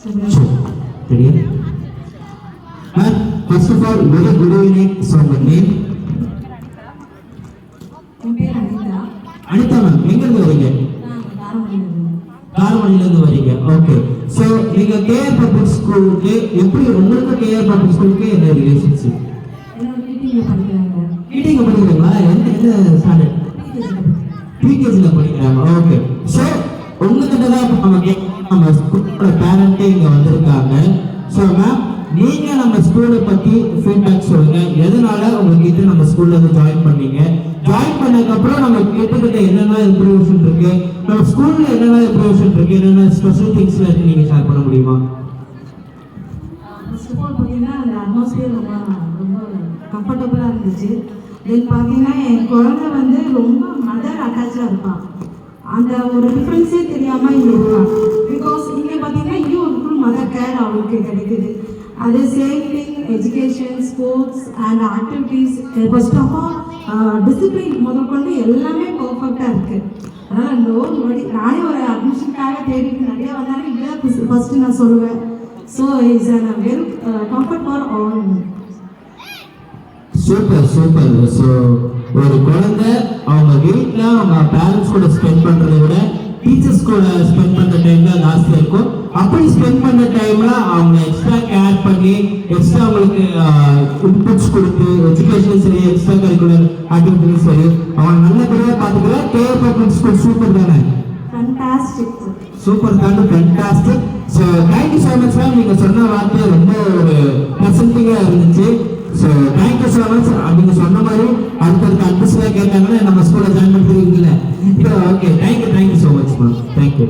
First of all, very good evening. So, my name? Anita ma'am, எங்க இருந்து வரீங்க? காரமணில இருந்து வரீங்க. ஓகே. சோ நீங்க கேஆர் பப்ளிக் ஸ்கூலுக்கு எப்படி உங்களுக்கு கேஆர் பப்ளிக் ஸ்கூலுக்கு என்ன ரிலேஷன்ஷிப்? மீட்டிங்ல படிக்கிறீங்களா? என்ன ஸ்டாண்டர்ட்? பிகேஜில படிக்கிறாங்க. ஓகே. சோ உங்ககிட்ட தான் நம்ம ஸ்கூலோட பேரண்டே இங்க வந்திருக்காங்க. சோ மேம் நீங்க நம்ம ஸ்கூலை பத்தி ஃபீட்பேக் சொல்லுங்க. எதனால உங்களுக்கு நம்ம ஸ்கூல்ல வந்து ஜாயின் பண்ணீங்க? ஜாயின் பண்ணதுக்கு அப்புறம் நம்ம கேட்டுக்கிட்ட என்னென்ன இம்ப்ரூவ்மென்ட் இருக்கு, நம்ம ஸ்கூல்ல என்னென்ன இம்ப்ரூவ்மென்ட் இருக்கு, என்னென்ன ஸ்பெஷல் திங்ஸ்ல இருக்கு நீங்க ஷேர் பண்ண முடியுமா? ஃபர்ஸ்ட் ஆஃப் ஆல் பார்த்தீங்கன்னா அந்த அட்மாஸ்பியர் ரொம்ப கம்ஃபர்டபுளாக இருந்துச்சு. தென் பார்த்தீங்கன்னா என் குழந்தை வந்து ரொம்ப மதர் அட்டாச்சாக இருப்பான். அந்த ஒரு டிஃப்ரென்ஸே தெரியாமல் இங்கே இருப்பான். பிகாஸ் இங்கே பார்த்தீங்கன்னா இன்னும் ஒரு ஃபுல் மதர் கேர் அவளுக்கு கிடைக்குது. அது same thing education, sports and activities, first of all discipline முதற்கொண்டு எல்லாமே பர்ஃபெக்டாக இருக்குது. அதனால் நானே ஒரு அட்மிஷனுக்காக தேடிட்டு நிறைய வந்தாலும் இங்கே ஃபஸ்ட்டு நான் சொல்லுவேன். So it's a very comfort for all. Super super. So ஒரு குழந்தை அவங்க வீட்டில் அவங்க பேரண்ட்ஸ் கூட ஸ்பெண்ட் பண்ணுறதை விட டீச்சர்ஸ் கூட ஸ்பெண்ட் பண்ணுற டைம் தான் ஜாஸ்தியாக இருக்கும். அப்படி ஸ்பெண்ட் பண்ணுற டைமில் அவங்க எக்ஸ்ட்ரா கேர் பண்ணி எக்ஸ்ட்ரா அவங்களுக்கு இன்புட்ஸ் கொடுத்து எஜுகேஷன் சரி, எக்ஸ்ட்ரா கரிக்குலர் ஆக்டிவிட்டிஸ் சரி அவங்க நல்லபடியாக பார்த்துக்கலாம். கேஆர் பப்ளிக் ஸ்கூல் சூப்பர் தானே? ஃபேண்டாஸ்டிக். சூப்பர் தானே? Fantastic. So thank you so much ma'am. நீங்கள் சொன்ன வார்த்தை ரொம்ப ஒரு ப்ளசன்டிங்காக இருந்துச்சு. So thank you so much. நீங்கள் சொன்ன மாதிரி அடுத்தடுத்த அட்மிஷனாக கேட்டாங்கன்னா நம்ம ஸ்கூலில் ஜாயின் பண்ணுறீங்களே. Okay, thank you so much ma'am. Thank you.